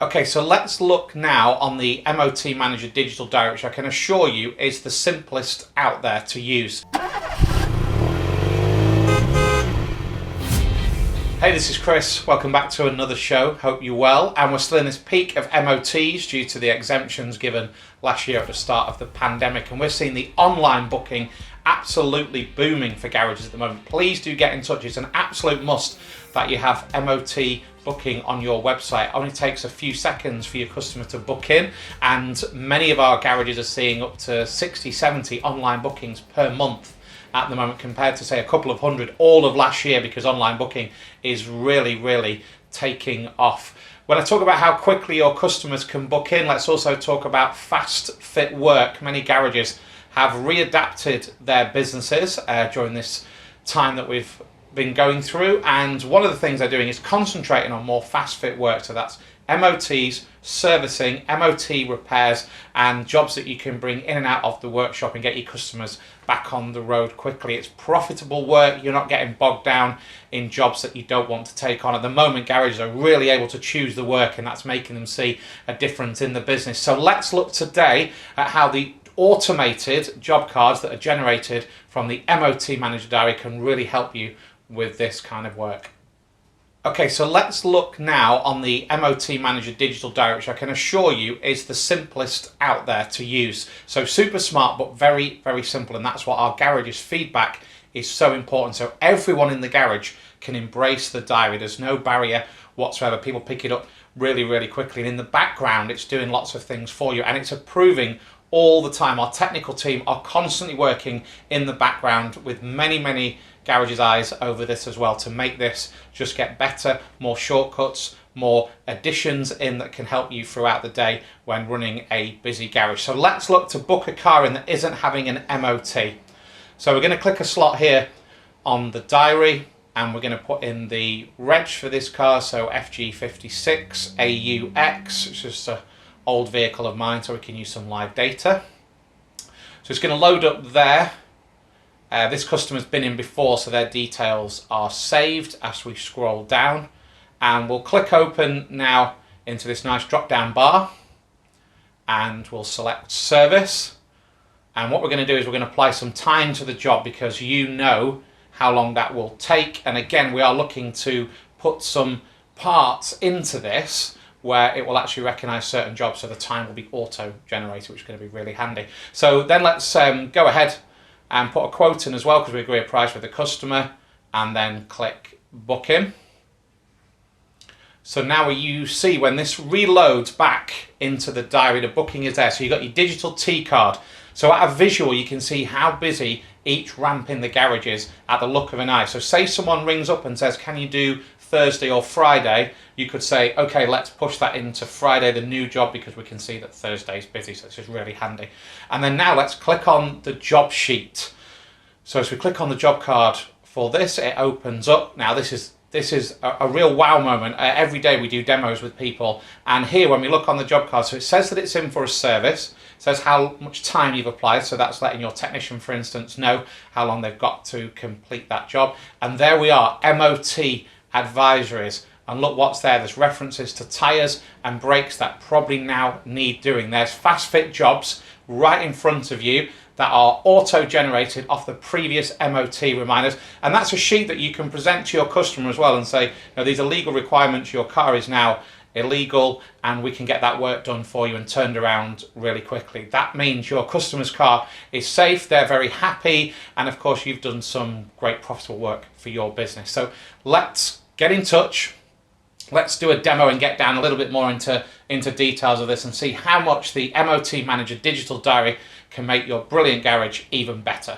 Okay, so let's look now on the MOT Manager digital diary, which I can assure you is the simplest out there to use. Hey, this is Chris. Welcome back to another show. Hope you're well. And we're still in this peak of MOTs due to the exemptions given last year at the start of the pandemic. And we're seeing the online booking absolutely booming for garages at the moment. Please do get in touch. It's an absolute must that you have MOT booking on your website. It only takes a few seconds for your customer to book in, and many of our garages are seeing up to 60, 70 online bookings per month at the moment, compared to say a couple of hundred all of last year, because online booking is really taking off. When I talk about how quickly your customers can book in, let's also talk about fast fit work. Many garages have readapted their businesses during this time that we've been going through, and one of the things they're doing is concentrating on more fast fit work. So that's MOTs, servicing, MOT repairs, and jobs that you can bring in and out of the workshop and get your customers back on the road quickly. It's profitable work. You're not getting bogged down in jobs that you don't want to take on. At the moment, garages are really able to choose the work, and that's making them see a difference in the business. So let's look today at how the automated job cards that are generated from the MOT Manager diary can really help you with this kind of work. Okay, so let's look now on the MOT Manager digital diary, which I can assure you is the simplest out there to use. So super smart, but very simple, and that's what our garage's feedback is so important. So everyone in the garage can embrace the diary. There's no barrier whatsoever. People pick it up really quickly, and in the background it's doing lots of things for you, and it's approving all the time. Our technical team are constantly working in the background with many garages' eyes over this as well, to make this just get better, more shortcuts, more additions in that can help you throughout the day when running a busy garage. So let's look to book a car in that isn't having an MOT. So we're going to click a slot here on the diary, and we're going to put in the reg for this car, so FG56 AUX, which is just an old vehicle of mine, so we can use some live data. So it's going to load up there. This customer's been in before, so their details are saved as we scroll down, and we'll click open now into this nice drop down bar, and we'll select service. And what we're going to do is we're going to apply some time to the job, because you know how long that will take. And again, we are looking to put some parts into this where it will actually recognize certain jobs, so the time will be auto generated, which is going to be really handy. So then let's go ahead and put a quote in as well, because we agree a price with the customer, and then click book in. So now you see when this reloads back into the diary, the booking is there. So you've got your digital T card. So at a visual, you can see how busy each ramp in the garage is at the look of an eye. So say someone rings up and says, can you do Thursday or Friday? You could say, okay, let's push that into Friday, the new job, because we can see that Thursday is busy, so it's just really handy. And then now let's click on the job sheet. So as we click on the job card for this, it opens up. Now this is a real wow moment. Every day we do demos with people, and here when we look on the job card, so it says that it's in for a service, it says how much time you've applied, so that's letting your technician, for instance, know how long they've got to complete that job. And there we are, MOT advisories. And look what's there. There's references to tyres and brakes that probably now need doing. There's fast fit jobs right in front of you that are auto-generated off the previous MOT reminders. And that's a sheet that you can present to your customer as well and say, you know, these are legal requirements, your car is now illegal, and we can get that work done for you and turned around really quickly. That means your customer's car is safe, they're very happy, and of course you've done some great profitable work for your business. So let's get in touch. Let's do a demo and get down a little bit more into details of this and see how much the MOT Manager digital diary can make your brilliant garage even better.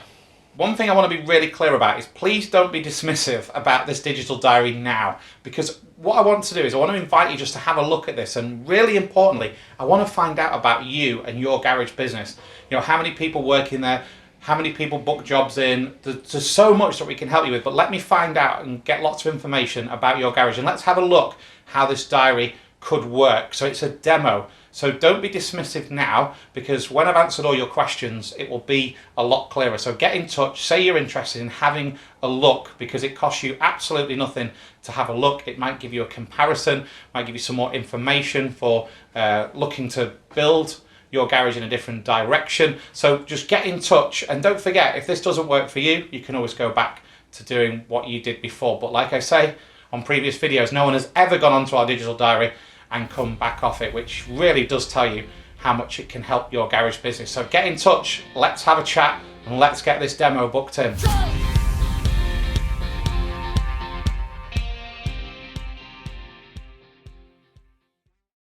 One thing I want to be really clear about is please don't be dismissive about this digital diary now, because what I want to do is I want to invite you just to have a look at this, and really importantly, I want to find out about you and your garage business. You know, how many people work in there, how many people book jobs in. There's so much that we can help you with, but let me find out and get lots of information about your garage, and let's have a look how this diary could work. So it's a demo. So don't be dismissive now, because when I've answered all your questions, it will be a lot clearer. So get in touch, say you're interested in having a look, because it costs you absolutely nothing to have a look. It might give you a comparison, might give you some more information for looking to build your garage in a different direction. So just get in touch, and don't forget, if this doesn't work for you, you can always go back to doing what you did before. But like I say on previous videos, no one has ever gone onto our digital diary and come back off it, which really does tell you how much it can help your garage business. So get in touch, let's have a chat, and let's get this demo booked in.